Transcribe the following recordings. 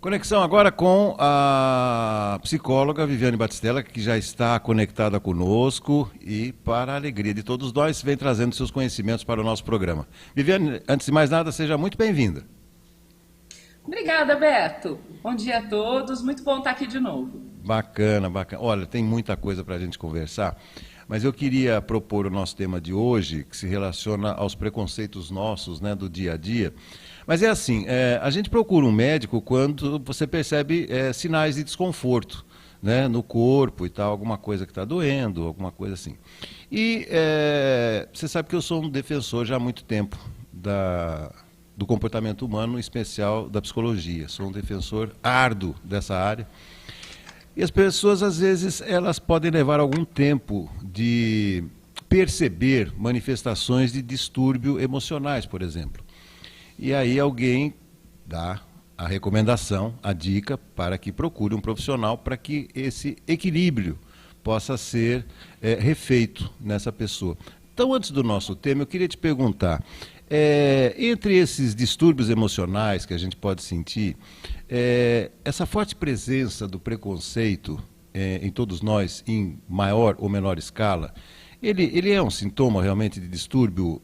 Conexão agora com a psicóloga Viviane Batistella, que já está conectada conosco e, para a alegria de todos nós, vem trazendo seus conhecimentos para o nosso programa. Viviane, antes de mais nada, seja muito bem-vinda. Obrigada, Beto. Bom dia a todos. Muito bom estar aqui de novo. Bacana, bacana. Olha, tem muita coisa para a gente conversar, mas eu queria propor o nosso tema de hoje, que se relaciona aos preconceitos nossos, né, do dia a dia. Mas é assim, a gente procura um médico quando você percebe sinais de desconforto, né, no corpo e tal, alguma coisa que está doendo, alguma coisa assim. E você sabe que eu sou um defensor já há muito tempo do comportamento humano, em especial da psicologia. Sou um defensor árduo dessa área. E as pessoas, às vezes, elas podem levar algum tempo de perceber manifestações de distúrbio emocionais, por exemplo. E aí alguém dá a recomendação, a dica, para que procure um profissional para que esse equilíbrio possa ser refeito nessa pessoa. Então, antes do nosso tema, eu queria te perguntar, entre esses distúrbios emocionais que a gente pode sentir, essa forte presença do preconceito em todos nós, em maior ou menor escala, ele é um sintoma realmente de distúrbio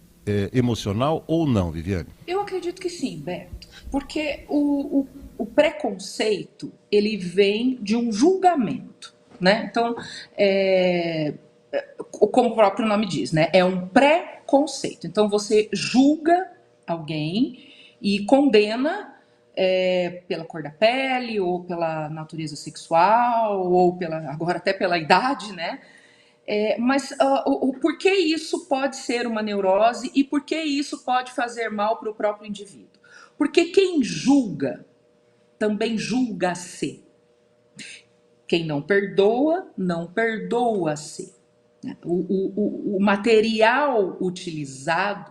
emocional ou não, Viviane? Eu acredito que sim, Beto, porque o preconceito ele vem de um julgamento, né? Então, é, como o próprio nome diz, né? É um preconceito. Então, você julga alguém e condena pela cor da pele, ou pela natureza sexual, ou agora até pela idade, né? Mas o porquê isso pode ser uma neurose e por que isso pode fazer mal para o próprio indivíduo? Porque quem julga também julga-se. Quem não perdoa, não perdoa-se. O material utilizado,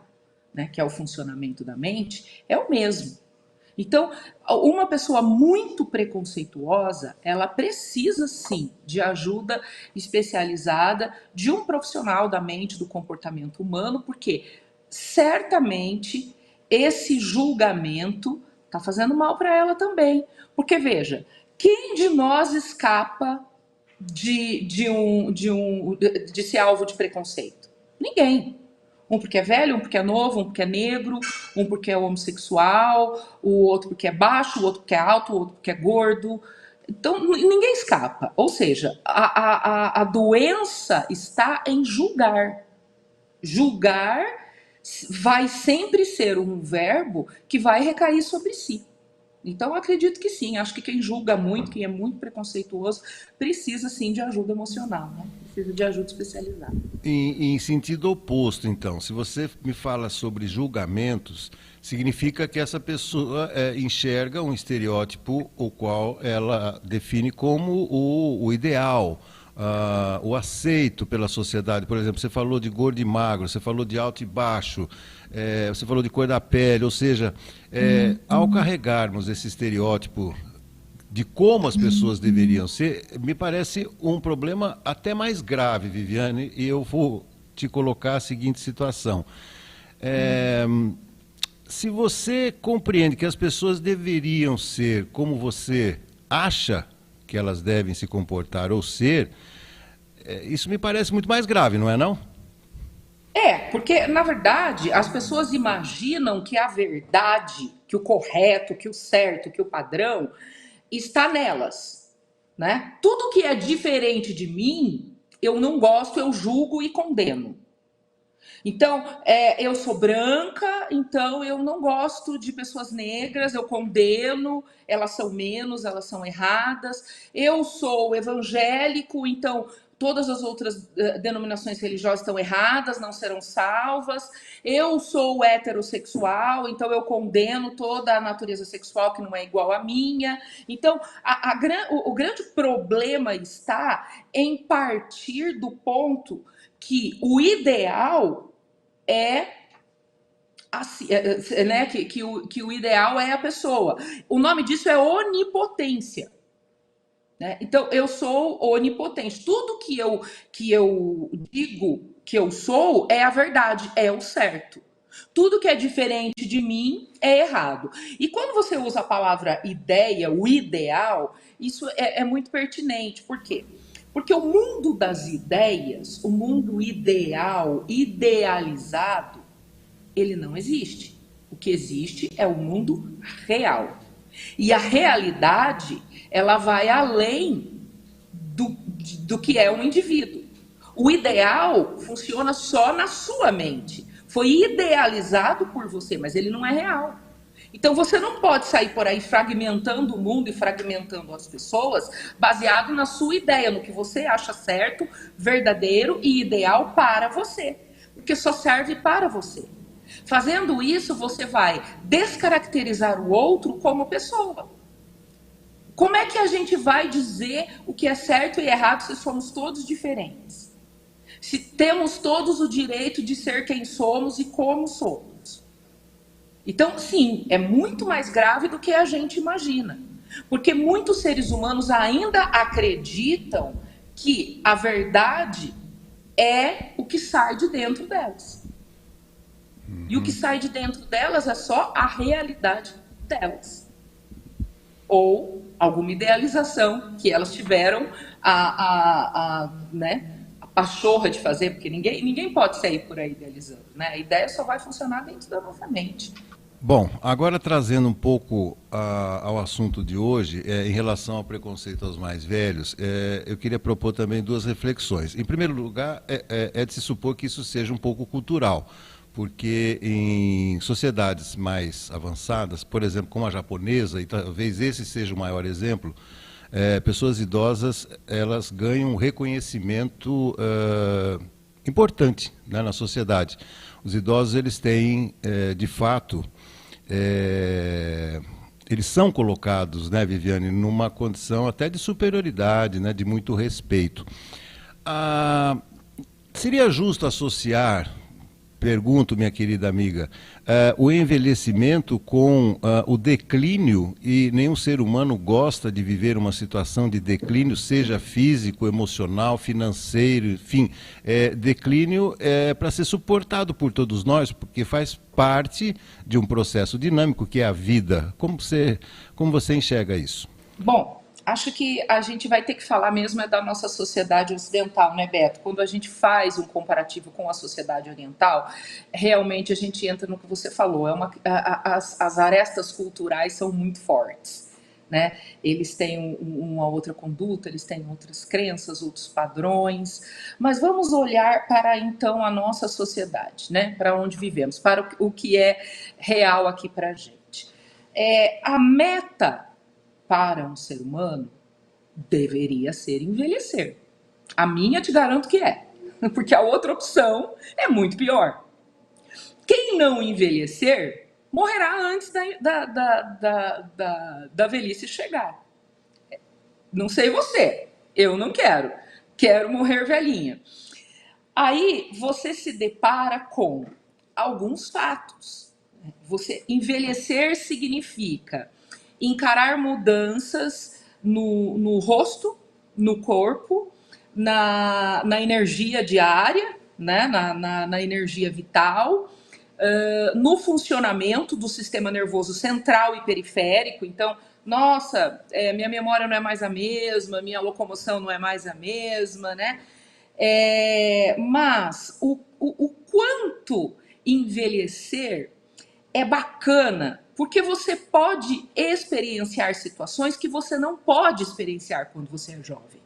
né, que é o funcionamento da mente, é o mesmo. Então, uma pessoa muito preconceituosa, ela precisa sim de ajuda especializada de um profissional da mente, do comportamento humano, porque certamente esse julgamento está fazendo mal para ela também. Porque veja, quem de nós escapa de ser alvo de preconceito? Ninguém. Um porque é velho, um porque é novo, um porque é negro, um porque é homossexual, o outro porque é baixo, o outro porque é alto, o outro porque é gordo. Então, ninguém escapa. Ou seja, a doença está em julgar. Julgar vai sempre ser um verbo que vai recair sobre si. Então, eu acredito que sim. Acho que quem julga muito, quem é muito preconceituoso, precisa sim de ajuda emocional, né? Precisa de ajuda especializada. Em sentido oposto, então, se você me fala sobre julgamentos, significa que essa pessoa enxerga um estereótipo o qual ela define como o ideal, o aceito pela sociedade. Por exemplo, você falou de gordo e magro, você falou de alto e baixo, você falou de cor da pele, ou seja, ao carregarmos esse estereótipo de como as pessoas deveriam ser, me parece um problema até mais grave, Viviane, e eu vou te colocar a seguinte situação. É, Se você compreende que as pessoas deveriam ser como você acha que elas devem se comportar ou ser, isso me parece muito mais grave, não é não? Porque, na verdade, as pessoas imaginam que a verdade, que o correto, que o certo, que o padrão está nelas, né? Tudo que é diferente de mim, eu não gosto, eu julgo e condeno. Então, eu sou branca, então eu não gosto de pessoas negras, eu condeno, elas são menos, elas são erradas. Eu sou evangélico, então todas as outras denominações religiosas estão erradas, não serão salvas. Eu sou heterossexual, então eu condeno toda a natureza sexual que não é igual à minha. Então, o grande problema está em partir do ponto que o ideal é assim, né, que o ideal é a pessoa. O nome disso é onipotência. Né? Então, eu sou onipotente. Tudo que eu digo que eu sou é a verdade, é o certo. Tudo que é diferente de mim é errado. E quando você usa a palavra ideia, o ideal, isso é muito pertinente. Por quê? Porque o mundo das ideias, o mundo ideal, idealizado, ele não existe. O que existe é o mundo real. E a realidade, ela vai além do que é um indivíduo. O ideal funciona só na sua mente. Foi idealizado por você, mas ele não é real. Então você não pode sair por aí fragmentando o mundo e fragmentando as pessoas baseado na sua ideia, no que você acha certo, verdadeiro e ideal para você. Porque só serve para você. Fazendo isso, você vai descaracterizar o outro como pessoa. Como é que a gente vai dizer o que é certo e errado se somos todos diferentes? Se temos todos o direito de ser quem somos e como somos. Então, sim, é muito mais grave do que a gente imagina. Porque muitos seres humanos ainda acreditam que a verdade é o que sai de dentro delas. E o que sai de dentro delas é só a realidade delas. Ou alguma idealização que elas tiveram né, a pachorra de fazer, porque ninguém pode sair por aí idealizando. Né? A ideia só vai funcionar dentro da nossa mente. Bom, agora trazendo um pouco ao assunto de hoje, em relação ao preconceito aos mais velhos, eu queria propor também duas reflexões. Em primeiro lugar, é de se supor que isso seja um pouco cultural, porque em sociedades mais avançadas, por exemplo, como a japonesa, e talvez esse seja o maior exemplo, pessoas idosas elas ganham um reconhecimento importante, né, na sociedade. Os idosos eles têm, de fato, eles são colocados, né, Viviane, numa condição até de superioridade, né, de muito respeito. Seria justo associar, pergunto, minha querida amiga, o envelhecimento com o declínio, e nenhum ser humano gosta de viver uma situação de declínio, seja físico, emocional, financeiro, enfim, declínio é para ser suportado por todos nós, porque faz parte de um processo dinâmico que é a vida. Como você enxerga isso? Bom, acho que a gente vai ter que falar mesmo da nossa sociedade ocidental, né, Beto? Quando a gente faz um comparativo com a sociedade oriental, realmente a gente entra no que você falou. As arestas culturais são muito fortes. Né? Eles têm uma outra conduta, eles têm outras crenças, outros padrões. Mas vamos olhar para, então, a nossa sociedade, né? Para onde vivemos, para o que é real aqui para a gente. A meta para um ser humano deveria ser envelhecer. A minha te garanto que é, porque a outra opção é muito pior. Quem não envelhecer morrerá antes da velhice chegar. Não sei você, eu não quero. Quero morrer velhinha. Aí você se depara com alguns fatos. Você envelhecer significa encarar mudanças no rosto, no corpo, na energia diária, né? na energia vital, no funcionamento do sistema nervoso central e periférico. Então, nossa, minha memória não é mais a mesma, minha locomoção não é mais a mesma, né? Mas o quanto envelhecer é bacana, porque você pode experienciar situações que você não pode experienciar quando você é jovem.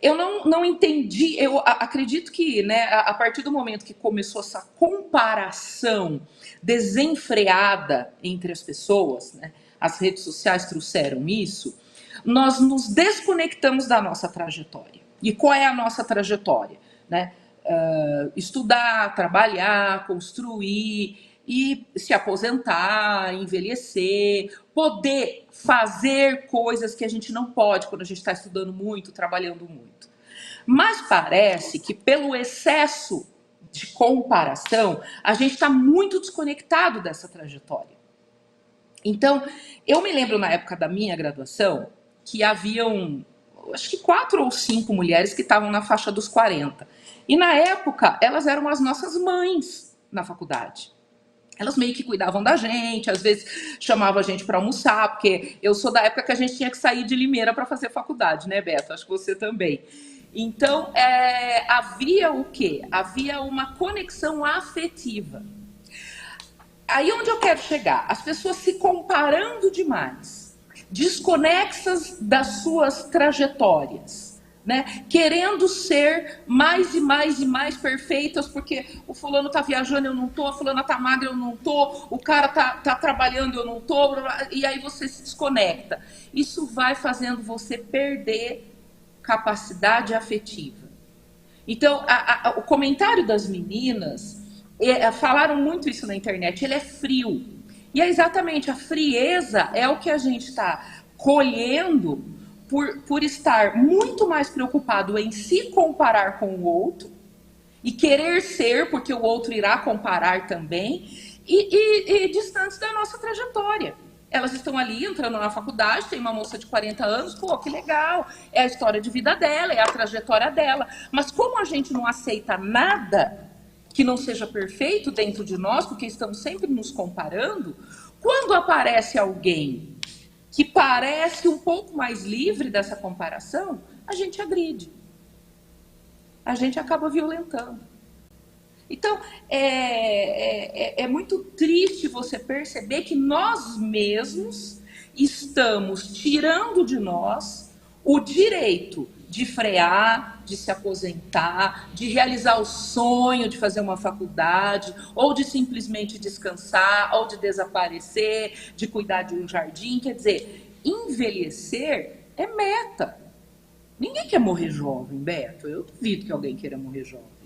Eu não entendi, eu acredito que, né, a partir do momento que começou essa comparação desenfreada entre as pessoas, né, as redes sociais trouxeram isso, nós nos desconectamos da nossa trajetória. E qual é a nossa trajetória? Né? Estudar, trabalhar, construir e se aposentar, envelhecer, poder fazer coisas que a gente não pode quando a gente está estudando muito, trabalhando muito. Mas parece que pelo excesso de comparação, a gente está muito desconectado dessa trajetória. Então, eu me lembro na época da minha graduação que haviam, acho que 4 ou 5 mulheres que estavam na faixa dos 40. E na época, elas eram as nossas mães. na faculdade. Elas meio que cuidavam da gente, às vezes chamavam a gente para almoçar, porque eu sou da época que a gente tinha que sair de Limeira para fazer faculdade, né, Beto? Acho que você também. Então, havia o quê? Havia uma conexão afetiva. Aí onde eu quero chegar? As pessoas se comparando demais, desconexas das suas trajetórias, né? Querendo ser mais e mais e mais perfeitas, porque o fulano tá viajando, eu não tô, a fulana tá magra, eu não tô, o cara tá trabalhando, eu não tô, e aí você se desconecta. Isso vai fazendo você perder capacidade afetiva. Então, o comentário das meninas, falaram muito isso na internet, ele é frio. E é exatamente, a frieza é o que a gente está colhendo por estar muito mais preocupado em se comparar com o outro e querer ser, porque o outro irá comparar também, e distantes da nossa trajetória. Elas estão ali entrando na faculdade, tem uma moça de 40 anos, pô, que legal, é a história de vida dela, é a trajetória dela. Mas como a gente não aceita nada que não seja perfeito dentro de nós, porque estamos sempre nos comparando, quando aparece alguém que parece um pouco mais livre dessa comparação, a gente agride. A gente acaba violentando. Então, é muito triste você perceber que nós mesmos estamos tirando de nós o direito de frear, de se aposentar, de realizar o sonho de fazer uma faculdade, ou de simplesmente descansar, ou de desaparecer, de cuidar de um jardim. Quer dizer, envelhecer é meta. Ninguém quer morrer jovem, Beto. Eu duvido que alguém queira morrer jovem.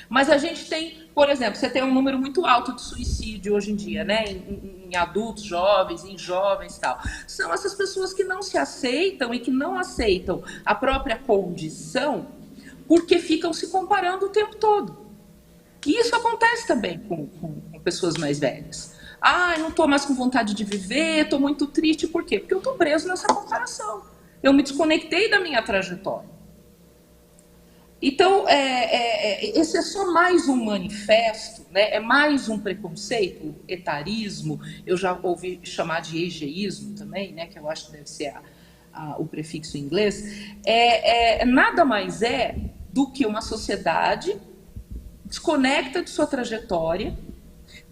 Mas a gente tem, por exemplo, você tem um número muito alto de suicídio hoje em dia, né? Em adultos, jovens, em jovens e tal. São essas pessoas que não se aceitam e que não aceitam a própria condição porque ficam se comparando o tempo todo. E isso acontece também com pessoas mais velhas. Ah, eu não estou mais com vontade de viver, estou muito triste. Por quê? Porque eu estou preso nessa comparação. Eu me desconectei da minha trajetória. Então, esse é só mais um manifesto, né? É mais um preconceito, etarismo, eu já ouvi chamar de egeísmo também, né? Que eu acho que deve ser o prefixo em inglês. Nada mais é do que uma sociedade desconecta de sua trajetória,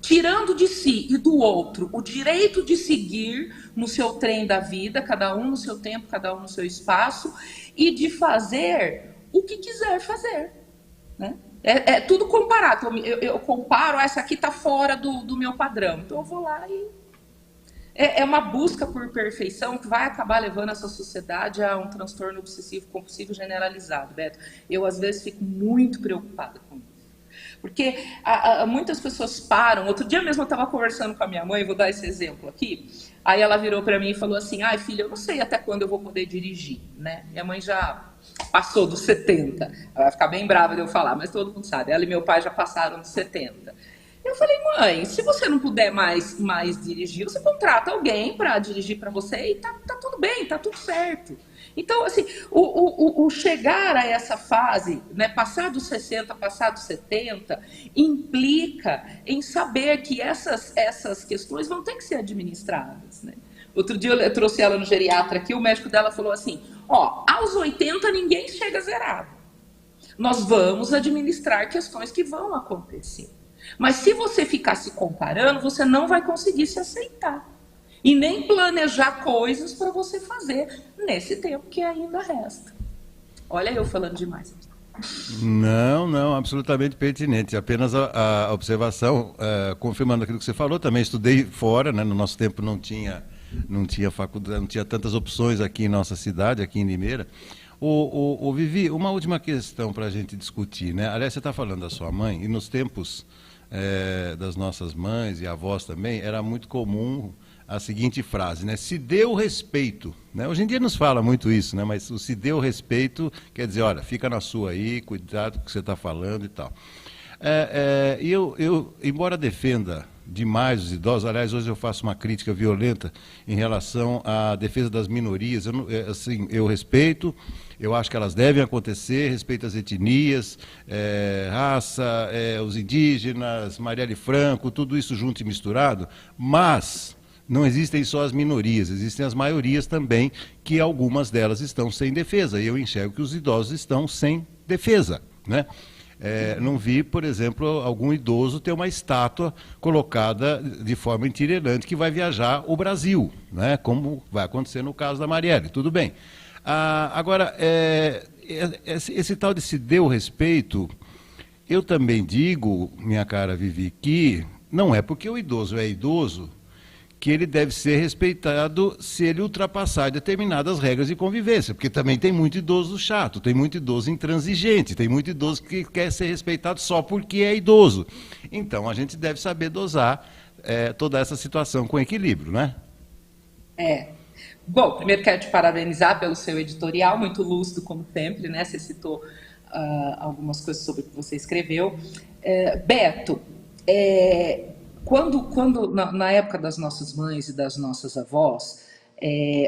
tirando de si e do outro o direito de seguir no seu trem da vida, cada um no seu tempo, cada um no seu espaço, e de fazer o que quiser fazer, né? É tudo comparado. Eu comparo, essa aqui está fora do meu padrão. Então eu vou lá e... É uma busca por perfeição que vai acabar levando essa sociedade a um transtorno obsessivo compulsivo generalizado, Beto. Eu, às vezes, fico muito preocupada com isso. Porque muitas pessoas param. Outro dia mesmo eu estava conversando com a minha mãe, vou dar esse exemplo aqui. Aí ela virou para mim e falou assim: ai, filha, eu não sei até quando eu vou poder dirigir, né? Minha mãe já passou dos 70. Ela vai ficar bem brava de eu falar, mas todo mundo sabe. Ela e meu pai já passaram dos 70. Eu falei: mãe, se você não puder mais dirigir, você contrata alguém para dirigir para você e tá tudo bem, tá tudo certo. Então, assim, o chegar a essa fase, né, passar dos 60, passar dos 70, implica em saber que essas questões vão ter que ser administradas, né? Outro dia eu trouxe ela no geriatra aqui, o médico dela falou assim: ó, aos 80 ninguém chega zerado. Nós vamos administrar questões que vão acontecer. Mas se você ficar se comparando, você não vai conseguir se aceitar. E nem planejar coisas para você fazer nesse tempo que ainda resta. Olha eu falando demais. Não, absolutamente pertinente. Apenas a observação, confirmando aquilo que você falou, também estudei fora, né? No nosso tempo não tinha faculdade, não tinha tantas opções aqui em nossa cidade, aqui em Limeira. Vivi, uma última questão para a gente discutir, né? Aliás, você está falando da sua mãe, e nos tempos das nossas mães e avós também, era muito comum a seguinte frase, né? Se deu respeito, né? Hoje em dia nos fala muito isso, né? Mas o se deu respeito quer dizer, olha, fica na sua aí, cuidado com o que você está falando e tal. Eu, embora defenda, demais os idosos. Aliás, hoje eu faço uma crítica violenta em relação à defesa das minorias. Eu, assim, eu respeito, eu acho que elas devem acontecer, respeito as etnias, raça, os indígenas, Marielle Franco, tudo isso junto e misturado, mas não existem só as minorias, existem as maiorias também, que algumas delas estão sem defesa. E eu enxergo que os idosos estão sem defesa, né? Não vi, por exemplo, algum idoso ter uma estátua colocada de forma itinerante que vai viajar o Brasil, né? Como vai acontecer no caso da Marielle. Tudo bem. Agora, esse tal de se dê o respeito, eu também digo, minha cara Vivi, que não é porque o idoso é idoso que ele deve ser respeitado se ele ultrapassar determinadas regras de convivência, porque também tem muito idoso chato, tem muito idoso intransigente, tem muito idoso que quer ser respeitado só porque é idoso. Então, a gente deve saber dosar toda essa situação com equilíbrio, né? Bom, primeiro quero te parabenizar pelo seu editorial, muito lúcido como sempre, né? Você citou algumas coisas sobre o que você escreveu. Beto, quando na época das nossas mães e das nossas avós,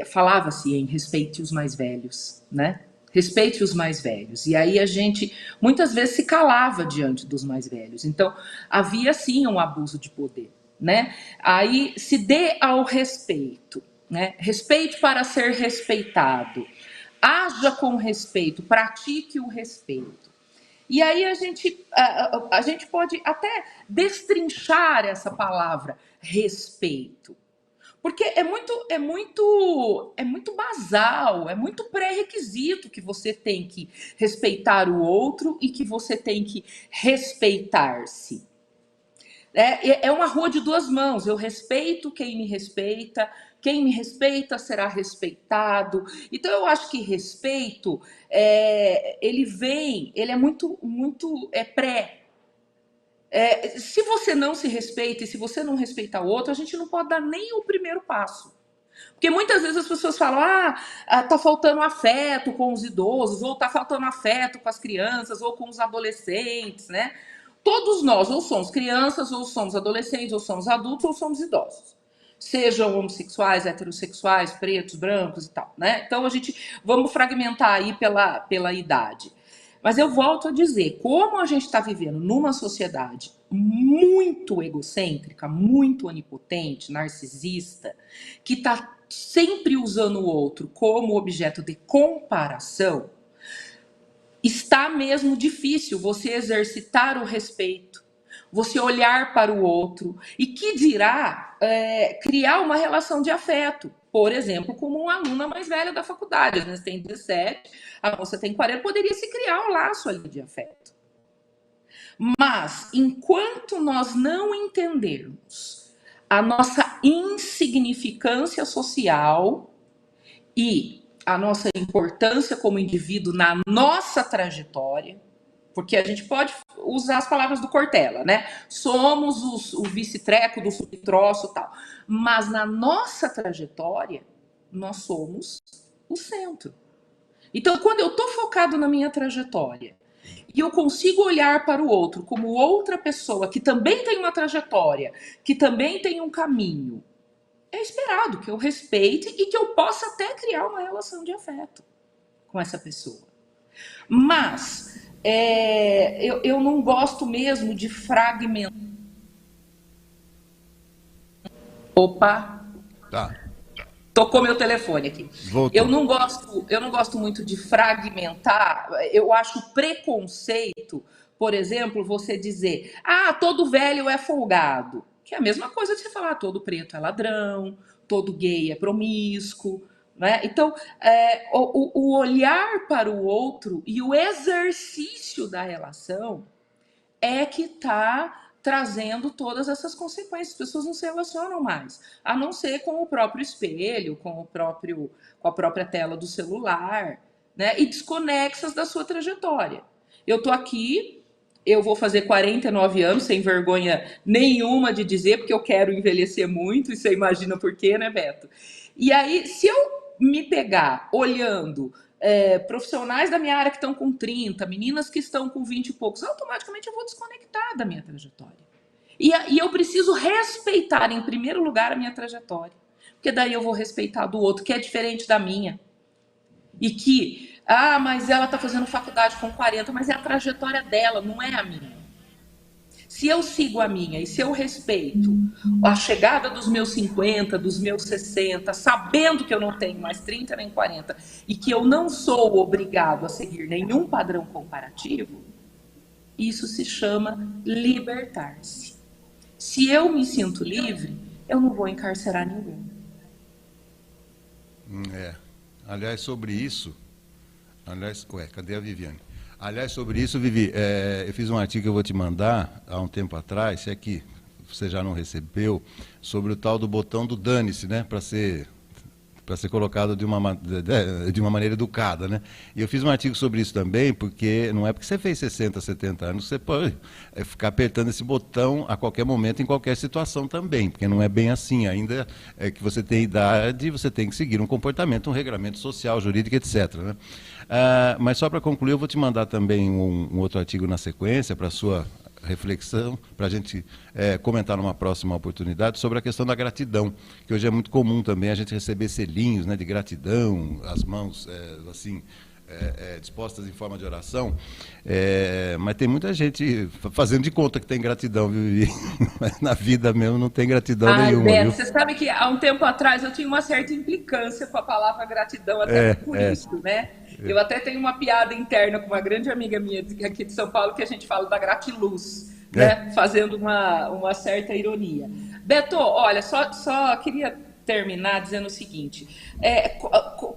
falava-se em respeite os mais velhos, né? Respeite os mais velhos. E aí a gente muitas vezes se calava diante dos mais velhos. Então havia sim um abuso de poder, né? Aí se dê ao respeito, né? Respeite para ser respeitado. Haja com respeito, pratique o respeito. E aí a gente pode até destrinchar essa palavra respeito, porque é muito basal, é muito pré-requisito que você tem que respeitar o outro e que você tem que respeitar-se. É uma rua de duas mãos. Eu respeito quem me respeita será respeitado. Então eu acho que respeito ele é muito pré. Se você não se respeita e se você não respeita o outro, a gente não pode dar nem o primeiro passo. Porque muitas vezes as pessoas falam, tá faltando afeto com os idosos, ou tá faltando afeto com as crianças, ou com os adolescentes, né? Todos nós, ou somos crianças, ou somos adolescentes, ou somos adultos, ou somos idosos. Sejam homossexuais, heterossexuais, pretos, brancos e tal, né? Então vamos fragmentar aí pela idade. Mas eu volto a dizer, como a gente está vivendo numa sociedade muito egocêntrica, muito onipotente, narcisista, que está sempre usando o outro como objeto de comparação, está mesmo difícil você exercitar o respeito, você olhar para o outro e que dirá criar uma relação de afeto. Por exemplo, como uma aluna mais velha da faculdade, às vezes tem 17, a moça tem 40, poderia se criar um laço ali de afeto. Mas, enquanto nós não entendermos a nossa insignificância social e a nossa importância como indivíduo na nossa trajetória, porque a gente pode usar as palavras do Cortella, né? Somos o vice-treco do subtroço e tal. Mas na nossa trajetória, nós somos o centro. Então, quando eu estou focado na minha trajetória e eu consigo olhar para o outro como outra pessoa que também tem uma trajetória, que também tem um caminho, é esperado que eu respeite e que eu possa até criar uma relação de afeto com essa pessoa. Mas eu não gosto mesmo de fragmentar. Opa! Tá. Tocou meu telefone aqui. Voltou. Eu não gosto muito de fragmentar. Eu acho preconceito, por exemplo, você dizer, todo velho é folgado. Que é a mesma coisa de você falar, todo preto é ladrão, todo gay é promíscuo. Né? Então, o olhar para o outro e o exercício da relação é que está trazendo todas essas consequências. As pessoas não se relacionam mais, a não ser com o próprio espelho, com a própria tela do celular, né? E desconexas da sua trajetória. Eu tô aqui, eu vou fazer 49 anos, sem vergonha nenhuma de dizer, porque eu quero envelhecer muito, e você imagina por quê, né, Beto? E aí, se eu me pegar olhando profissionais da minha área que estão com 30, meninas que estão com 20 e poucos, automaticamente eu vou desconectar da minha trajetória. E eu preciso respeitar, em primeiro lugar, a minha trajetória. Porque daí eu vou respeitar do outro, que é diferente da minha. E que, mas ela está fazendo faculdade com 40, mas é a trajetória dela, não é a minha. Se eu sigo a minha e se eu respeito a chegada dos meus 50, dos meus 60, sabendo que eu não tenho mais 30 nem 40 e que eu não sou obrigado a seguir nenhum padrão comparativo, isso se chama libertar-se. Se eu me sinto livre, eu não vou encarcerar ninguém. Aliás, sobre isso... cadê a Viviane? Aliás, sobre isso, Vivi, eu fiz um artigo que eu vou te mandar há um tempo atrás, se é que você já não recebeu, sobre o tal do botão do dane-se, né, para ser colocado de uma maneira educada, né? E eu fiz um artigo sobre isso também, porque não é porque você fez 60, 70 anos que você pode ficar apertando esse botão a qualquer momento, em qualquer situação também, porque não é bem assim. Ainda que você tem idade, você tem que seguir um comportamento, um regramento social, jurídico, etc., né? Mas só para concluir, eu vou te mandar também um outro artigo na sequência para a sua reflexão, para a gente comentar numa próxima oportunidade sobre a questão da gratidão, que hoje é muito comum também a gente receber selinhos, né, de gratidão, as mãos assim dispostas em forma de oração, mas tem muita gente fazendo de conta que tem gratidão, viu? Mas na vida mesmo não tem gratidão nenhuma. Beto, viu? você sabe que há um tempo atrás eu tinha uma certa implicância com a palavra gratidão, até por isso, né? Eu até tenho uma piada interna com uma grande amiga minha aqui de São Paulo, que a gente fala da gratiluz, né? Fazendo uma certa ironia. Beto, olha, só queria terminar dizendo o seguinte,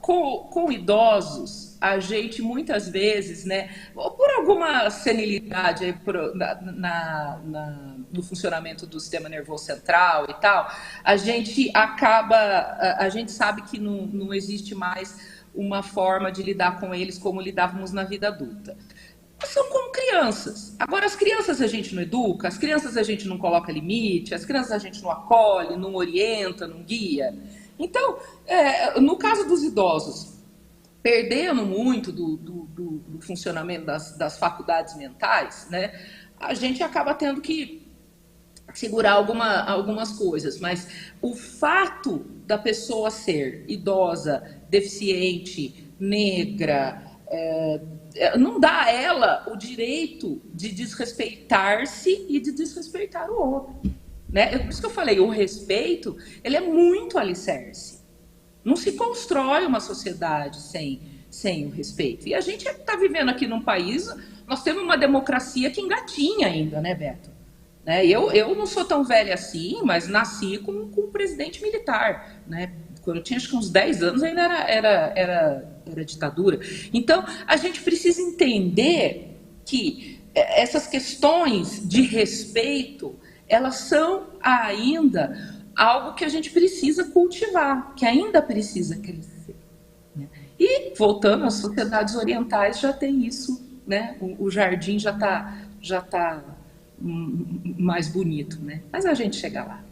com idosos, a gente muitas vezes, né, por alguma senilidade aí, no funcionamento do sistema nervoso central e tal, a gente sabe que não existe mais uma forma de lidar com eles como lidávamos na vida adulta. São como crianças. Agora, as crianças a gente não educa, as crianças a gente não coloca limite, as crianças a gente não acolhe, não orienta, não guia. Então, no caso dos idosos, perdendo muito do funcionamento das faculdades mentais, né, a gente acaba tendo que segurar algumas coisas, mas o fato da pessoa ser idosa, deficiente, negra, não dá a ela o direito de desrespeitar-se e de desrespeitar o outro, né? Por isso que eu falei, o respeito, ele é muito alicerce. Não se constrói uma sociedade sem o respeito. E a gente está vivendo aqui num país, nós temos uma democracia que engatinha ainda, né, Beto? Eu não sou tão velha assim, mas nasci com um presidente militar, né? Quando eu tinha acho que uns 10 anos ainda era ditadura. Então, a gente precisa entender que essas questões de respeito, elas são ainda algo que a gente precisa cultivar, que ainda precisa crescer, né? E, voltando às sociedades orientais, já tem isso, né? O jardim já tá mais bonito, né? Mas a gente chega lá.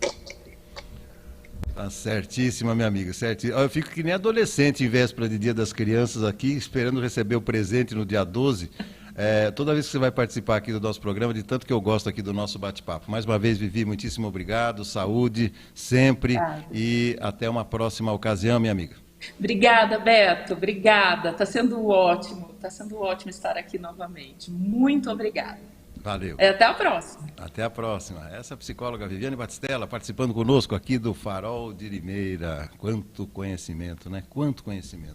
Tá certíssima, minha amiga, certíssima. Eu fico que nem adolescente em véspera de Dia das Crianças aqui, esperando receber o presente no dia 12. Toda vez que você vai participar aqui do nosso programa, de tanto que eu gosto aqui do nosso bate-papo. Mais uma vez, Vivi, muitíssimo obrigado, saúde sempre e até uma próxima ocasião, minha amiga. Obrigada, Beto, obrigada. Está sendo ótimo estar aqui novamente. Muito obrigada. Valeu. Até a próxima. Até a próxima. Essa é a psicóloga Viviane Batistella, participando conosco aqui do Farol de Limeira. Quanto conhecimento, né? Quanto conhecimento.